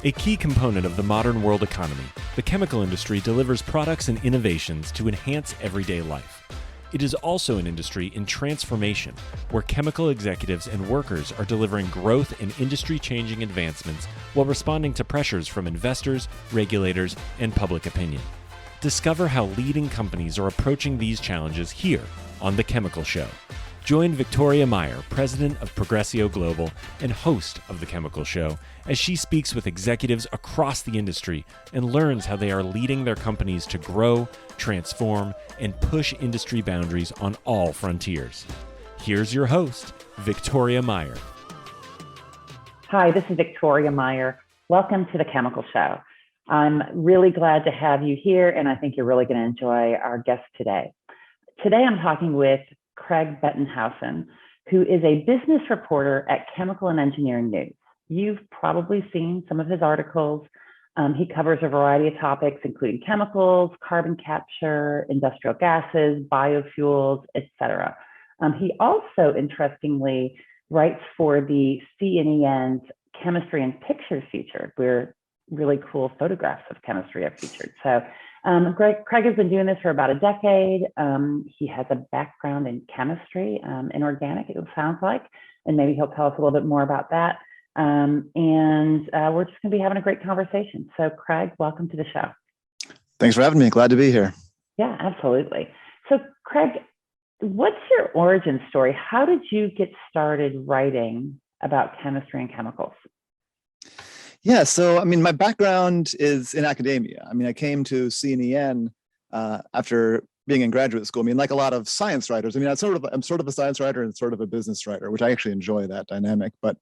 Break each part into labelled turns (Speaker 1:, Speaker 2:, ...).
Speaker 1: A key component of the modern world economy, the chemical industry delivers products and innovations to enhance everyday life. It is also an industry in transformation, where chemical executives and workers are delivering growth and industry-changing advancements while responding to pressures from investors, regulators, and public opinion. Discover how leading companies are approaching these challenges here on The Chemical Show. Join Victoria Meyer, president of Progressio Global and host of The Chemical Show, as she speaks with executives across the industry and learns how they are leading their companies to grow, transform, and push industry boundaries on all frontiers. Here's your host, Victoria Meyer.
Speaker 2: Hi, this is Victoria Meyer. Welcome to The Chemical Show. I'm really glad to have you here, and I think you're really going to enjoy our guest today. Today, I'm talking with Craig Bettenhausen, who is a business reporter at Chemical and Engineering News. You've probably seen some of his articles. He covers a variety of topics, including chemicals, carbon capture, industrial gases, biofuels, etc. He also, interestingly, writes for the C&EN's Chemistry and Pictures feature, where really cool photographs of chemistry are featured. So Craig has been doing this for about a decade. He has a background in chemistry, in organic, it sounds like, and maybe he'll tell us a little bit more about that. We're just going to be having a great conversation. So Craig, welcome to the show.
Speaker 3: Thanks for having me. Glad to be here.
Speaker 2: Yeah, absolutely. So Craig, what's your origin story? How did you get started writing about chemistry and chemicals?
Speaker 3: Yeah, so my background is in academia. I came to C&EN after being in graduate school. Like a lot of science writers. I'm sort of a science writer and sort of a business writer, which I actually enjoy that dynamic. But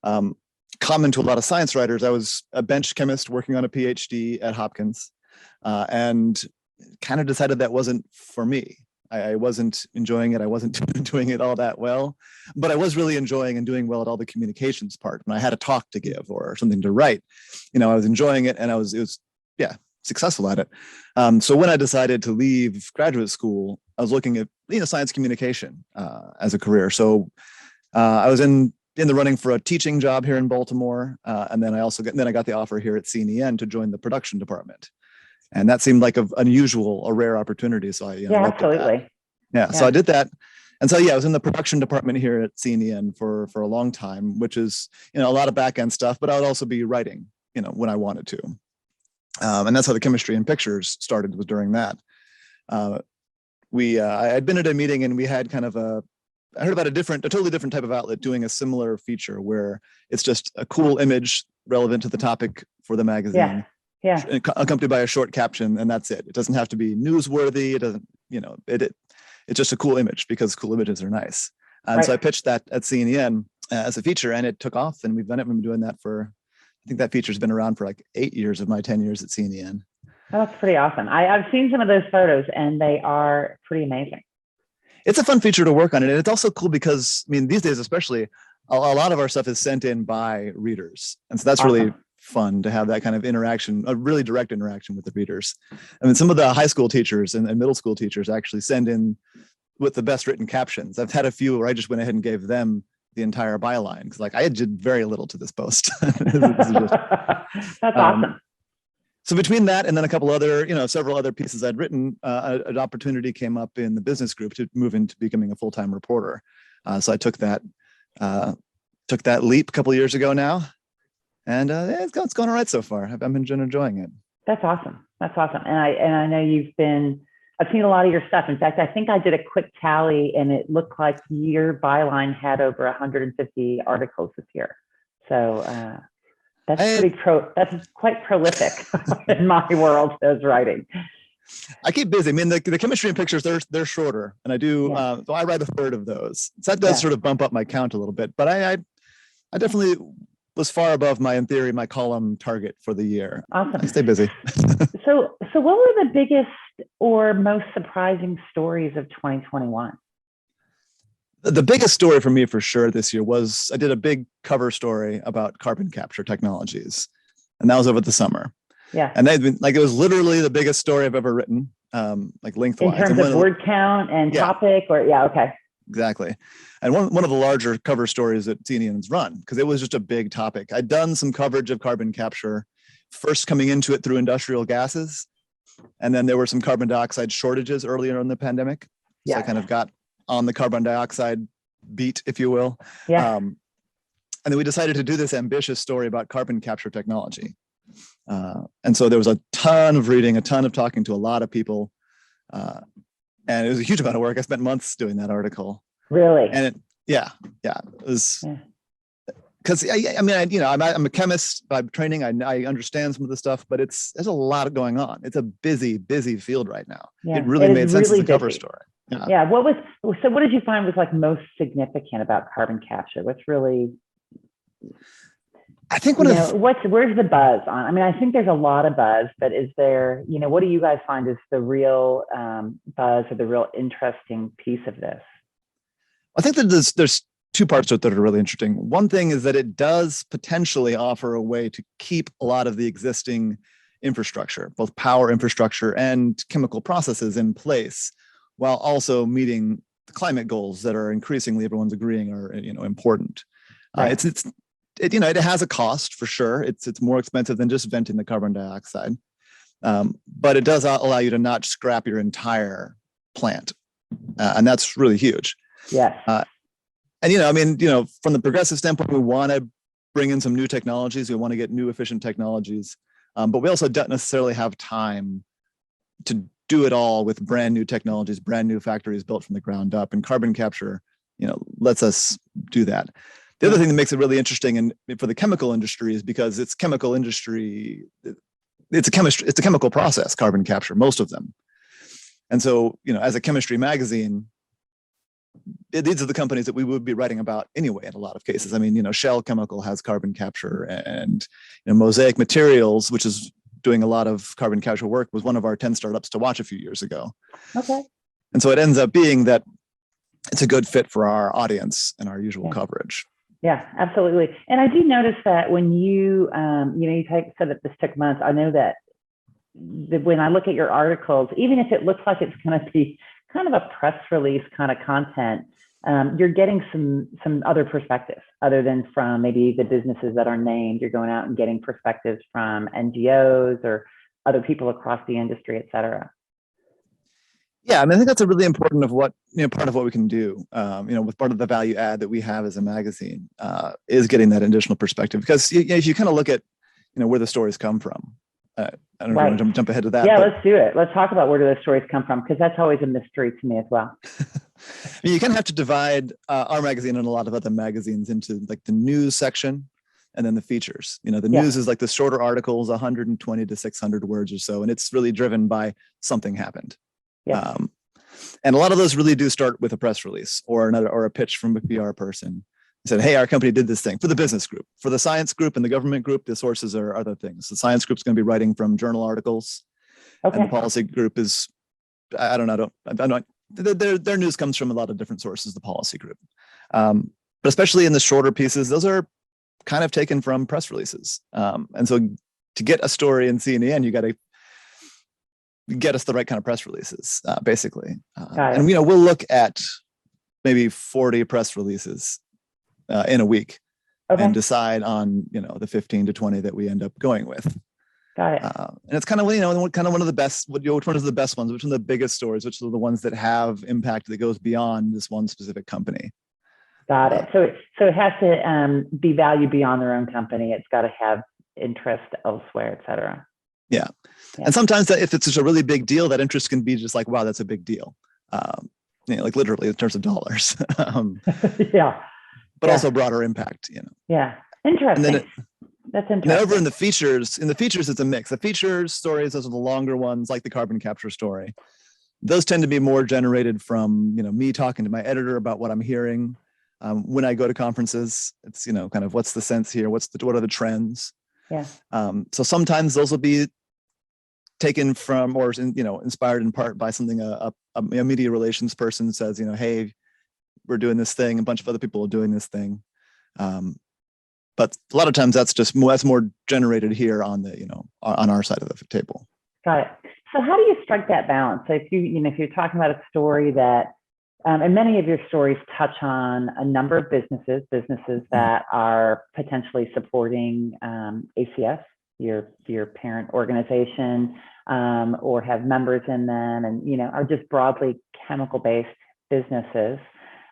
Speaker 3: common to a lot of science writers, I was a bench chemist working on a PhD at Hopkins, and kind of decided that wasn't for me. I wasn't enjoying it. I wasn't doing it all that well, but I was really enjoying and doing well at all the communications part. When I had a talk to give or something to write, I was enjoying it, and it was successful at it. So when I decided to leave graduate school, I was looking at science communication as a career. So I was in the running for a teaching job here in Baltimore, and then I got the offer here at C&EN to join the production department. And that seemed like a rare opportunity. So I,
Speaker 2: absolutely.
Speaker 3: Yeah. So I did that. And so, I was in the production department here at C&EN for a long time, which is, a lot of back end stuff, but I would also be writing, when I wanted to. And that's how the Chemistry and Pictures started, was during that. I had been at a meeting, and we had I heard about a totally different type of outlet doing a similar feature where it's just a cool image relevant to the topic for the magazine. Yeah. Accompanied by a short caption, and that's it. It doesn't have to be newsworthy. It doesn't, it's just a cool image, because cool images are nice. And So I pitched that at C&EN as a feature, and it took off, and we've been doing that for, I think that feature's been around for like 8 years of my 10 years at C&EN.
Speaker 2: Oh, that's pretty awesome. I've seen some of those photos, and they are pretty amazing.
Speaker 3: It's a fun feature to work on, and it's also cool because, these days especially, a lot of our stuff is sent in by readers, and so that's awesome. Really fun to have that kind of interaction, a really direct interaction with the readers. Some of the high school teachers and middle school teachers actually send in with the best written captions. I've had a few where I just went ahead and gave them the entire byline, because I did very little to this post.
Speaker 2: That's awesome.
Speaker 3: So between that and then a couple other, several other pieces I'd written, an opportunity came up in the business group to move into becoming a full-time reporter. So I took that leap a couple of years ago now. And it's going all right so far. I've been enjoying it.
Speaker 2: That's awesome. That's awesome. And I know I've seen a lot of your stuff. In fact, I think I did a quick tally, and it looked like your byline had over 150 articles this year. So that's quite prolific in my world as writing.
Speaker 3: I keep busy. The Chemistry and Pictures, they're shorter, and I do. So I write a third of those. So that does sort of bump up my count a little bit. But I definitely was far above my column target for the year.
Speaker 2: Awesome.
Speaker 3: I stay busy.
Speaker 2: So what were the biggest or most surprising stories of 2021?
Speaker 3: The biggest story for me for sure this year was I did a big cover story about carbon capture technologies, and that was over the summer.
Speaker 2: Yeah.
Speaker 3: And they've been it was literally the biggest story I've ever written, lengthwise.
Speaker 2: In terms of word count and topic, or okay.
Speaker 3: exactly. And one of the larger cover stories that C&EN's run, because it was just a big topic. I'd done some coverage of carbon capture, first coming into it through industrial gases. And then there were some carbon dioxide shortages earlier in the pandemic. So I kind of got on the carbon dioxide beat, if you will.
Speaker 2: Yeah.
Speaker 3: And then we decided to do this ambitious story about carbon capture technology. And so there was a ton of reading, a ton of talking to a lot of people. And it was a huge amount of work. I spent months doing that article.
Speaker 2: Really?
Speaker 3: And it was because I'm a chemist by training. I understand some of the stuff, but there's a lot going on. It's a busy field right now.
Speaker 2: Yeah.
Speaker 3: It really made sense as a cover
Speaker 2: busy.
Speaker 3: story.
Speaker 2: Yeah. What did you find was like most significant about carbon capture? What's really,
Speaker 3: I think
Speaker 2: where's the buzz on? I mean, I think there's a lot of buzz, but is there, what do you guys find is the real buzz or the real interesting piece of this?
Speaker 3: I think that there's two parts to it that are really interesting. One thing is that it does potentially offer a way to keep a lot of the existing infrastructure, both power infrastructure and chemical processes in place, while also meeting the climate goals that are increasingly everyone's agreeing are important.
Speaker 2: Right.
Speaker 3: It has a cost for sure. It's more expensive than just venting the carbon dioxide, but it does allow you to not scrap your entire plant, and that's really huge.
Speaker 2: Yes.
Speaker 3: And from the progressive standpoint, we want to bring in some new technologies. We want to get new efficient technologies, but we also don't necessarily have time to do it all with brand new technologies, brand new factories built from the ground up. And carbon capture, lets us do that. The other thing that makes it really interesting and for the chemical industry is because it's chemical industry, it's a chemical process, carbon capture, most of them. And so, as a chemistry magazine, these are the companies that we would be writing about anyway in a lot of cases. I mean, Shell Chemical has carbon capture, and Mosaic Materials, which is doing a lot of carbon capture work, was one of our 10 startups to watch a few years ago.
Speaker 2: Okay.
Speaker 3: And so it ends up being that it's a good fit for our audience and our usual coverage.
Speaker 2: Yeah, absolutely. And I do notice that when you, you said that this took months, I know that when I look at your articles, even if it looks like it's going to be kind of a press release kind of content, you're getting some other perspectives other than from maybe the businesses that are named. You're going out and getting perspectives from NGOs or other people across the industry, et cetera.
Speaker 3: Yeah, I mean, I think that's a really important part of what we can do. With part of the value add that we have as a magazine is getting that additional perspective. Because if you kind of look at where the stories come from, I don't know if you want to jump ahead to that.
Speaker 2: Yeah, let's do it. Let's talk about where do those stories come from, because that's always a mystery to me as well.
Speaker 3: You kind of have to divide our magazine and a lot of other magazines into like the news section and then the features. The news is like the shorter articles, 120 to 600 words or so, and it's really driven by something happened.
Speaker 2: Yeah.
Speaker 3: And a lot of those really do start with a press release or a pitch from a PR person. Said, hey, our company did this thing. For the business group, for the science group and the government group, the sources are other things. The science group's going to be writing from journal articles, and the policy group is, I don't know, their news comes from a lot of different sources. The policy group, but especially in the shorter pieces, those are kind of taken from press releases. And so, to get a story in C&EN, you got to get us the right kind of press releases, basically. And we'll look at maybe 40 press releases in a week and decide on the 15 to 20 that we end up going with.
Speaker 2: Got it.
Speaker 3: And it's kind of one of the best. Which one is the best ones? Which one are the biggest stories? Which are the ones that have impact that goes beyond this one specific company?
Speaker 2: Got it. So it has to be valued beyond their own company. It's got to have interest elsewhere, et cetera.
Speaker 3: Yeah. And sometimes if it's just a really big deal, that interest can be just like, wow, that's a big deal. Like literally in terms of dollars.
Speaker 2: Yeah.
Speaker 3: But also broader impact,
Speaker 2: Yeah. Interesting. That's interesting.
Speaker 3: And over in the features, it's a mix. The features stories, those are the longer ones, like the carbon capture story. Those tend to be more generated from, me talking to my editor about what I'm hearing. When I go to conferences, it's, kind of what's the sense here? What are the trends?
Speaker 2: Yeah.
Speaker 3: So sometimes those will be taken from or inspired in part by something a media relations person says, hey, we're doing this thing. A bunch of other people are doing this thing. But a lot of times that's more generated here on the, on our side of the table.
Speaker 2: Got it. So how do you strike that balance? So if you're talking about a story that And many of your stories touch on a number of businesses that are potentially supporting ACS, your parent organization, or have members in them, and are just broadly chemical-based businesses.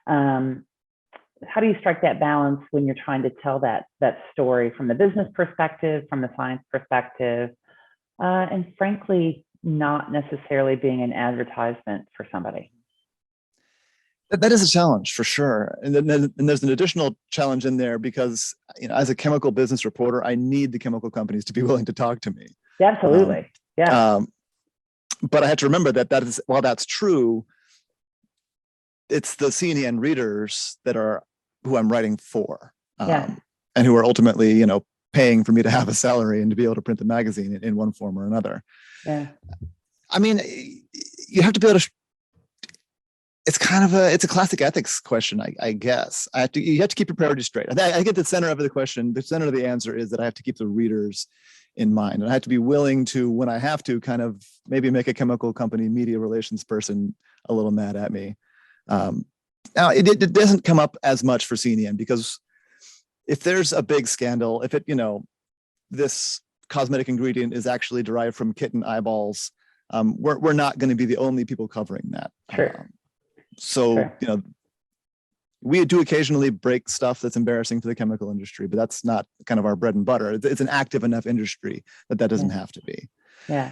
Speaker 2: How do you strike that balance when you're trying to tell that story from the business perspective, from the science perspective, and frankly, not necessarily being an advertisement for somebody?
Speaker 3: That is a challenge for sure. And then there's an additional challenge in there because, as a chemical business reporter, I need the chemical companies to be willing to talk to me.
Speaker 2: Yeah, absolutely.
Speaker 3: But I have to remember that is, while that's true, it's the C&EN readers that are who I'm writing for, and who are ultimately, paying for me to have a salary and to be able to print the magazine in one form or another.
Speaker 2: Yeah.
Speaker 3: I mean, you have to be able to. It's a classic ethics question, I guess. You have to keep your priorities straight. I get the center of the question. The center of the answer is that I have to keep the readers in mind, and I have to be willing to, when I have to, kind of maybe make a chemical company media relations person a little mad at me. Now, it doesn't come up as much for C&EN because if there's a big scandal, if this cosmetic ingredient is actually derived from kitten eyeballs, we're not going to be the only people covering that.
Speaker 2: Sure.
Speaker 3: So, we do occasionally break stuff that's embarrassing to the chemical industry, but that's not kind of our bread and butter. It's an active enough industry that doesn't have to be.
Speaker 2: Yeah.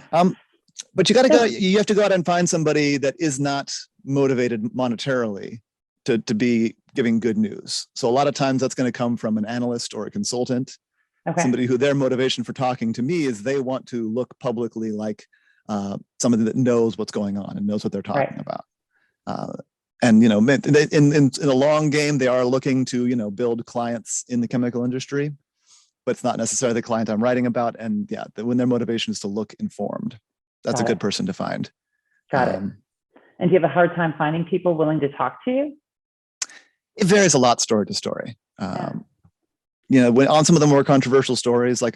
Speaker 3: But you have to go out and find somebody that is not motivated monetarily to be giving good news. So a lot of times that's going to come from an analyst or a consultant, somebody who their motivation for talking to me is they want to look publicly like somebody that knows what's going on and knows what they're talking about. And in a long game, they are looking to build clients in the chemical industry, but it's not necessarily the client I'm writing about. And when their motivation is to look informed, that's a good person to find.
Speaker 2: Got it. And do you have a hard time finding people willing to talk to you?
Speaker 3: It varies a lot, story to story. When on some of the more controversial stories, like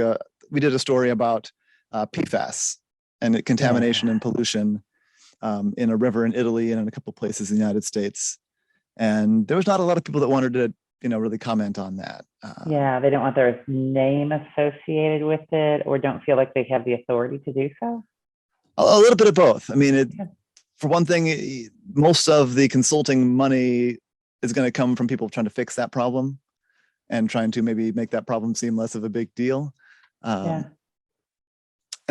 Speaker 3: we did a story about PFAS and contamination and pollution in a river in Italy and in a couple of places in the United States. And there was not a lot of people that wanted to, really comment on that.
Speaker 2: They don't want their name associated with it, or don't feel like they have the authority to do so?
Speaker 3: A little bit of both. I mean, for one thing, most of the consulting money is going to come from people trying to fix that problem and trying to maybe make that problem seem less of a big deal. And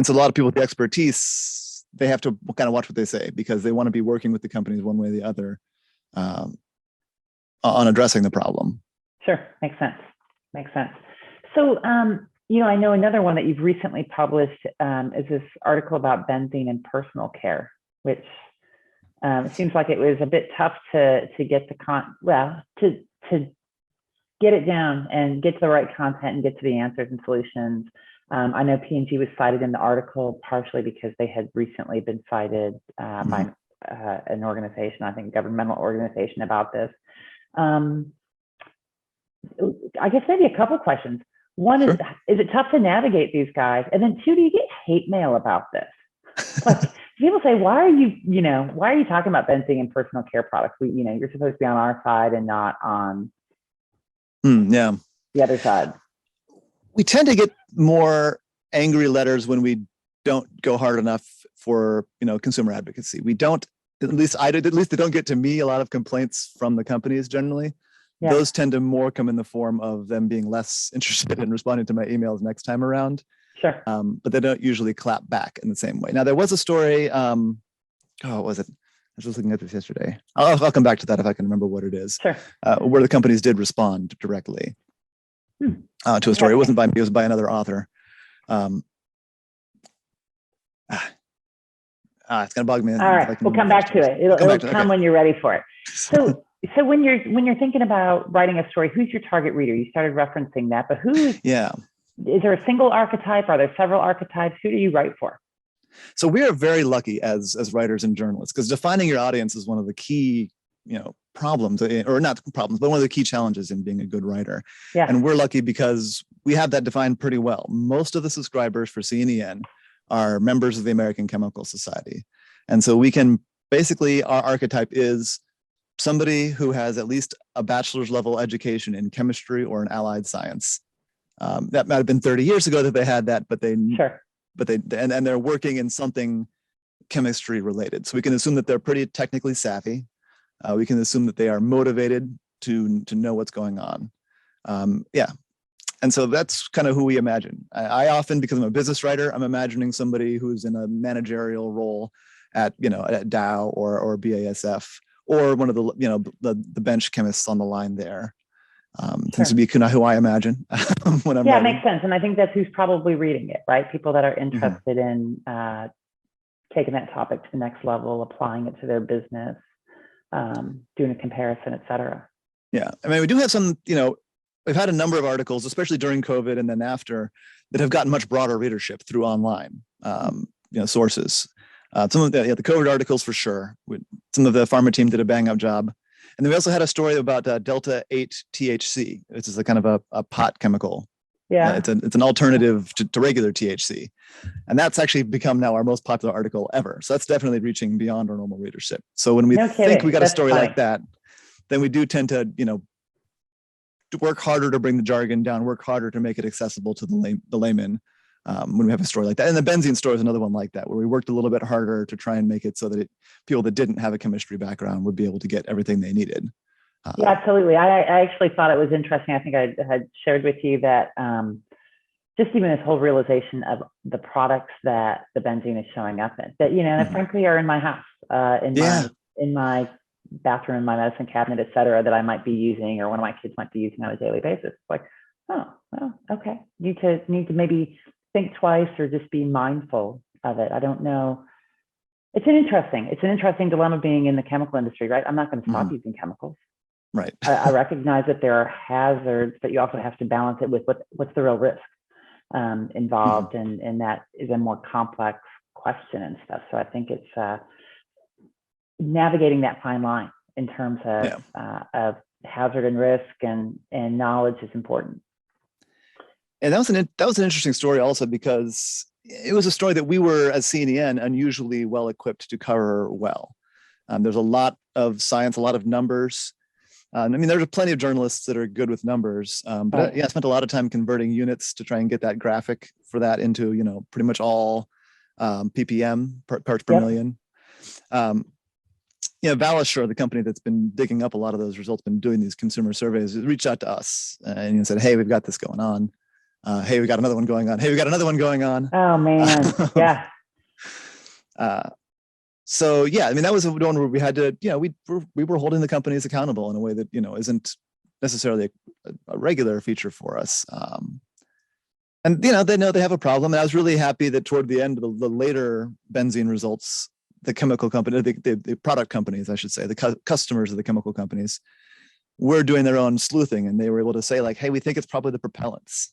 Speaker 3: so a lot of people with the expertise, they have to kind of watch what they say because they want to be working with the companies one way or the other on addressing the problem.
Speaker 2: Sure. Makes sense. So, I know another one that you've recently published is this article about benzene in personal care, which it seems like it was a bit tough to get to get it down and get to the right content and get to the answers and solutions. I know P&G was cited in the article partially because they had recently been cited by an organization, I think a governmental organization, about this. I guess maybe a couple questions. One is it tough to navigate these guys? And then two, do you get hate mail about this? Like people say, why are you talking about benzene in personal care products? You're supposed to be on our side and not on the other side.
Speaker 3: We tend to get more angry letters when we don't go hard enough for consumer advocacy. We don't, at least they don't get to me a lot of complaints from the companies generally. Yeah. Those tend to more come in the form of them being less interested in responding to my emails next time around.
Speaker 2: Sure.
Speaker 3: But they don't usually clap back in the same way. Now there was a story. What was it? I was just looking at this yesterday. I'll come back to that if I can remember what it is.
Speaker 2: Sure.
Speaker 3: Where the companies did respond directly to a story. It wasn't by me. It was by another author. It's gonna bug me.
Speaker 2: All right, we'll come back to it. It'll come when you're ready for it. So when you're thinking about writing a story, who's your target reader? You started referencing that, but is there a single archetype? Are there several archetypes? Who do you write for?
Speaker 3: So we are very lucky as writers and journalists, because defining your audience is one of the key problems, or not problems, but one of the key challenges in being a good writer. Yeah. And we're lucky because we have that defined pretty well. Most of the subscribers for C&EN are members of the American Chemical Society. And so we can basically, our archetype is somebody who has at least a bachelor's level education in chemistry or an allied science. That might have been 30 years ago that they had that, but they're working in something chemistry related. So we can assume that they're pretty technically savvy. We can assume that they are motivated to know what's going on. And so that's kind of who we imagine. I often, because I'm a business writer, I'm imagining somebody who's in a managerial role at Dow or BASF, or one of the bench chemists on the line there. Tends to be kind of who I imagine when I'm writing.
Speaker 2: It makes sense. And I think that's who's probably reading it, right? People that are interested in taking that topic to the next level, applying it to their business, doing a comparison, et cetera.
Speaker 3: Yeah. I mean, we do have some, we've had a number of articles, especially during COVID and then after, that have gotten much broader readership through online sources. Some of the COVID articles for sure. Some of the pharma team did a bang up job. And then we also had a story about Delta 8 THC, which is a kind of a pot chemical.
Speaker 2: Yeah.
Speaker 3: It's an alternative to regular THC. And that's actually become now our most popular article ever. So that's definitely reaching beyond our normal readership. So when we think we got a story like that, then we do tend to, to work harder to bring the jargon down, work harder to make it accessible to the layman when we have a story like that. And the benzene story is another one like that, where we worked a little bit harder to try and make it so that people that didn't have a chemistry background would be able to get everything they needed.
Speaker 2: Yeah, absolutely. I actually thought it was interesting. I think I had shared with you that just even this whole realization of the products that the benzene is showing up in, that, that frankly are in my house, in my bathroom, my medicine cabinet, et cetera, that I might be using, or one of my kids might be using on a daily basis. It's like, oh, well, okay. Need to maybe think twice or just be mindful of it. I don't know. It's an interesting dilemma being in the chemical industry, right? I'm not going to stop using chemicals.
Speaker 3: Right.
Speaker 2: I recognize that there are hazards, but you also have to balance it with what's the real risk involved, and that is a more complex question and stuff. So I think it's navigating that fine line in terms of hazard and risk and knowledge is important.
Speaker 3: And that was an interesting story also, because it was a story that we were, as C&EN, unusually well equipped to cover well. There's a lot of science, a lot of numbers. I mean, there's plenty of journalists that are good with numbers, but I spent a lot of time converting units to try and get that graphic for that into, pretty much all ppm, parts per million. Valisure, the company that's been digging up a lot of those results, been doing these consumer surveys, reached out to us and said, hey, we've got this going on. Hey, we got another one going on. Hey, we got another one going on.
Speaker 2: Oh, man. Yeah.
Speaker 3: So yeah, I mean, that was one where we had to, we were holding the companies accountable in a way that, isn't necessarily a regular feature for us. And, they know they have a problem. And I was really happy that toward the end of the later benzene results, the chemical company, the product companies, I should say, the customers of the chemical companies were doing their own sleuthing, and they were able to say like, hey, we think it's probably the propellants.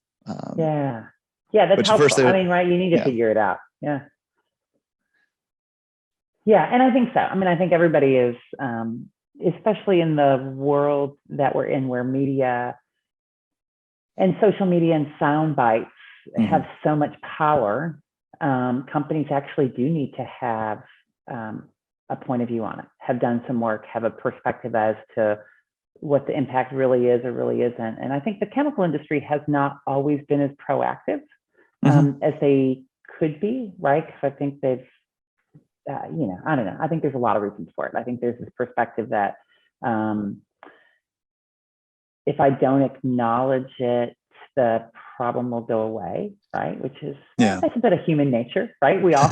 Speaker 2: Yeah, that's helpful. I mean, right, you need to figure it out. Yeah, and I think so. I mean, I think everybody is, especially in the world that we're in, where media and social media and sound bites have so much power. Companies actually do need to have a point of view on it, have done some work, have a perspective as to what the impact really is or really isn't. And I think the chemical industry has not always been as proactive as they could be, right? Because I think they've, I don't know. I think there's a lot of reasons for it. I think there's this perspective that if I don't acknowledge it, the problem will go away, right? Which is that's a bit of human nature, right? We all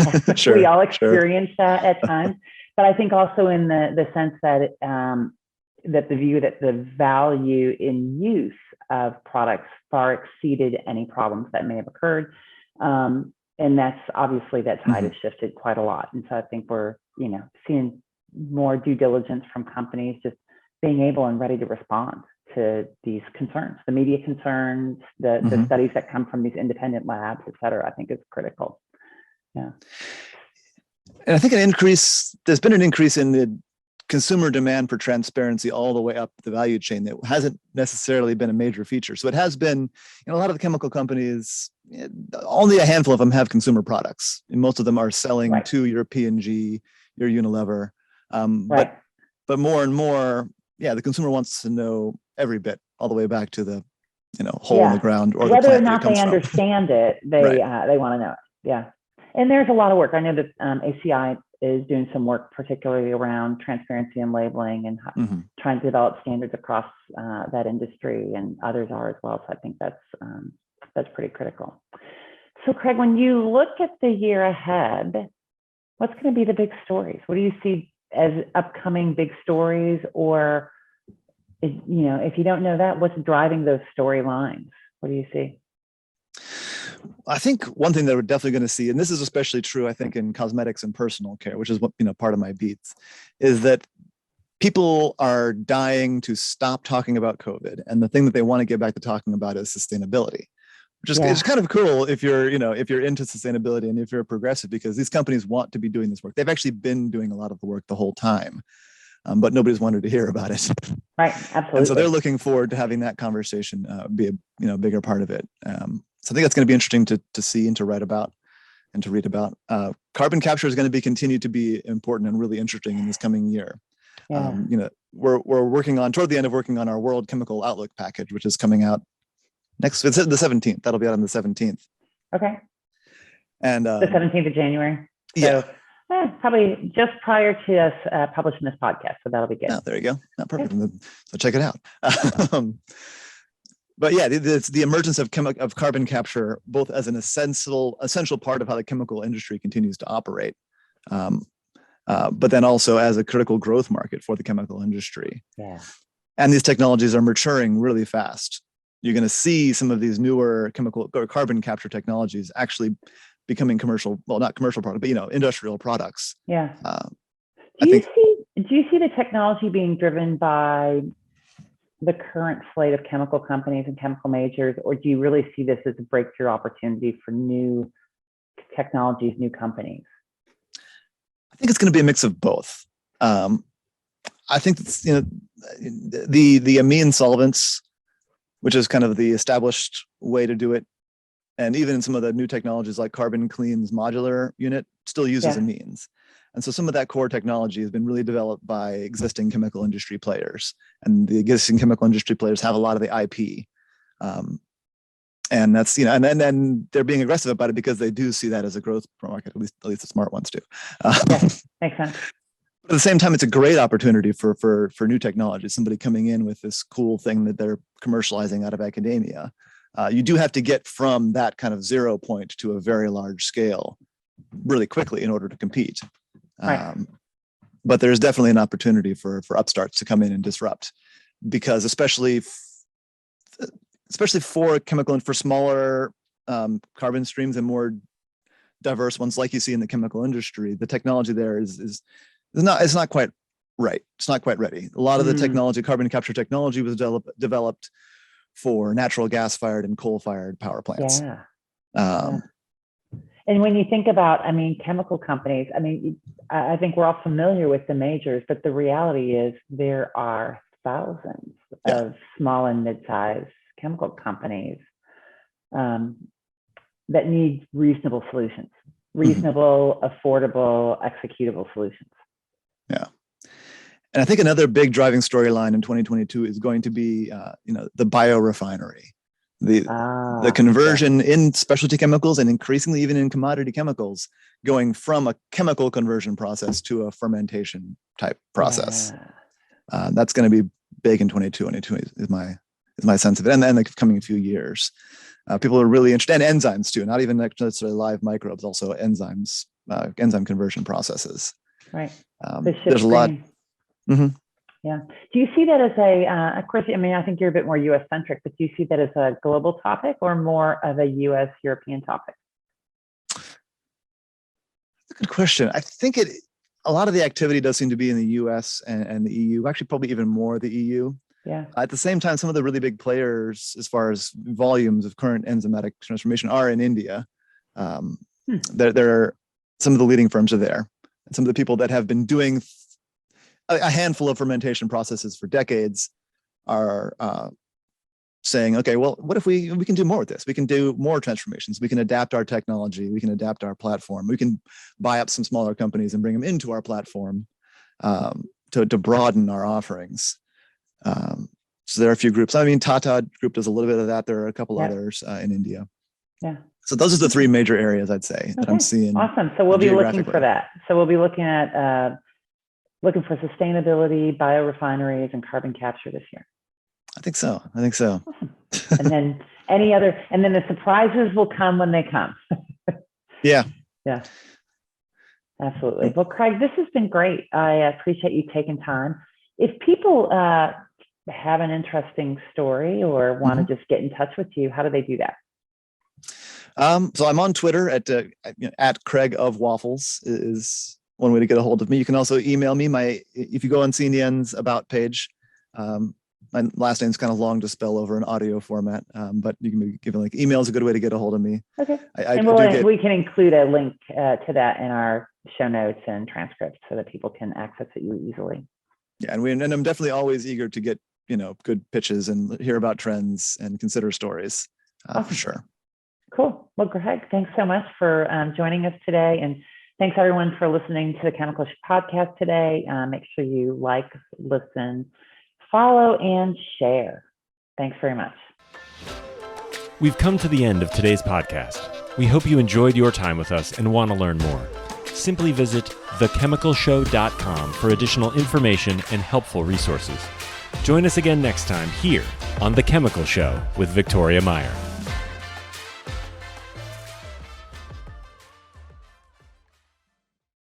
Speaker 2: we all experience that at times. But I think also in the sense that that the view that the value in use of products far exceeded any problems that may have occurred. And that's obviously that tide has shifted quite a lot. And so I think we're, seeing more due diligence from companies just being able and ready to respond to these concerns, the media concerns, the studies that come from these independent labs, et cetera, I think is critical. Yeah.
Speaker 3: And I think there's been an increase in the consumer demand for transparency all the way up the value chain that hasn't necessarily been a major feature. So it has been, a lot of the chemical companies, only a handful of them have consumer products, and most of them are selling to your P&G, your Unilever. But but more and more, the consumer wants to know every bit, all the way back to the, hole in the ground or
Speaker 2: whether
Speaker 3: the
Speaker 2: or
Speaker 3: plant
Speaker 2: not
Speaker 3: that it
Speaker 2: they
Speaker 3: comes from.
Speaker 2: understand it, they want to know it. Yeah, and there's a lot of work. I know that ACI is doing some work, particularly around transparency and labeling, and trying to develop standards across that industry, and others are as well. So I think that's pretty critical. So Craig, when you look at the year ahead, what's going to be the big stories? What do you see as upcoming big stories, or if you don't know that, what's driving those storylines? What do you see?
Speaker 3: I think one thing that we're definitely going to see, and this is especially true, I think, in cosmetics and personal care, which is what, part of my beats, is that people are dying to stop talking about COVID. And the thing that they want to get back to talking about is sustainability, which is it's kind of cool if you're into sustainability and if you're a progressive, because these companies want to be doing this work. They've actually been doing a lot of the work the whole time, but nobody's wanted to hear about it.
Speaker 2: Right, absolutely.
Speaker 3: And so they're looking forward to having that conversation be a bigger part of it. So I think that's going to be interesting to see and to write about and to read about. Carbon capture is going to continue to be important and really interesting in this coming year.
Speaker 2: Yeah.
Speaker 3: We're working on our World Chemical Outlook package, which is coming out it's the 17th. That'll be out on the 17th.
Speaker 2: Okay.
Speaker 3: And
Speaker 2: the 17th of January. So, probably just prior to us publishing this podcast. So that'll be good.
Speaker 3: Oh, there you go. Perfect. So check it out. But it's the emergence of carbon capture, both as an essential part of how the chemical industry continues to operate, but then also as a critical growth market for the chemical industry.
Speaker 2: Yeah.
Speaker 3: And these technologies are maturing really fast. You're going to see some of these newer chemical or carbon capture technologies actually becoming not commercial products, but industrial products.
Speaker 2: Yeah. Do you see the technology being driven by the current slate of chemical companies and chemical majors, or do you really see this as a breakthrough opportunity for new technologies, new companies?
Speaker 3: I think it's going to be a mix of both. I think it's, the amine solvents, which is kind of the established way to do it, and even in some of the new technologies like Carbon Clean's modular unit still uses amines. And so some of that core technology has been really developed by existing chemical industry players, and the existing chemical industry players have a lot of the IP. And that's, and then they're being aggressive about it because they do see that as a growth market, at least the smart ones do.
Speaker 2: Makes sense.
Speaker 3: But at the same time, it's a great opportunity for new technology, somebody coming in with this cool thing that they're commercializing out of academia. You do have to get from that kind of 0 point to a very large scale really quickly in order to compete.
Speaker 2: Right.
Speaker 3: But there's definitely an opportunity for upstarts to come in and disrupt, because especially for chemical and for smaller carbon streams and more diverse ones like you see in the chemical industry, the technology there is not quite right. It's not quite ready. A lot of the technology, carbon capture technology, was developed for natural gas-fired and coal-fired power plants.
Speaker 2: And when you think about, chemical companies, I think we're all familiar with the majors, but the reality is there are thousands of small and mid-sized chemical companies that need reasonable solutions, reasonable, affordable, executable solutions. Yeah.
Speaker 3: And I think another big driving storyline in 2022 is going to be, the biorefinery. The conversion in specialty chemicals and increasingly even in commodity chemicals, going from a chemical conversion process to a fermentation type process. That's going to be big in 2022 is my sense of it, and the coming few years. People are really interested, and enzymes too, not even necessarily live microbes, also enzymes, enzyme conversion processes.
Speaker 2: Right.
Speaker 3: There's a lot.
Speaker 2: Yeah. Do you see that as of course, I think you're a bit more U.S. centric, but do you see that as a global topic or more of a U.S. European topic?
Speaker 3: That's a good question. I think a lot of the activity does seem to be in the U.S. and the EU, actually probably even more the EU.
Speaker 2: Yeah.
Speaker 3: At the same time, some of the really big players as far as volumes of current enzymatic transformation are in India. There some of the leading firms are there. And some of the people that have been doing a handful of fermentation processes for decades are saying, okay, well, what if we can do more with this? We can do more transformations. We can adapt our technology. We can adapt our platform. We can buy up some smaller companies and bring them into our platform. to broaden our offerings. So there are a few groups. I mean, Tata Group does a little bit of that. There are a couple others in India.
Speaker 2: Yeah.
Speaker 3: So those are the three major areas I'd say that I'm seeing.
Speaker 2: Awesome. So we'll be looking for that. So we'll be looking at looking for sustainability, biorefineries, and carbon capture this year.
Speaker 3: I think so.
Speaker 2: Awesome. And then and then the surprises will come when they come.
Speaker 3: Yeah.
Speaker 2: Yeah. Absolutely. Well, Craig, this has been great. I appreciate you taking time. If people have an interesting story or want to just get in touch with you, how do they do that?
Speaker 3: So I'm on Twitter at Craig of Waffles is one way to get a hold of me. You can also email me. If you go on C&EN's about page, my last name's kind of long to spell over an audio format, but you can be given email is a good way to get a hold of me.
Speaker 2: Okay. We can include a link to that in our show notes and transcripts so that people can access it easily.
Speaker 3: Yeah, and I'm definitely always eager to get good pitches and hear about trends and consider stories for sure.
Speaker 2: Cool. Well, Greg, thanks so much for joining us today, and thanks everyone for listening to the Chemical Podcast today. Make sure you like, listen, follow, and share. Thanks very much.
Speaker 1: We've come to the end of today's podcast. We hope you enjoyed your time with us and want to learn more. Simply visit thechemicalshow.com for additional information and helpful resources. Join us again next time here on The Chemical Show with Victoria Meyer.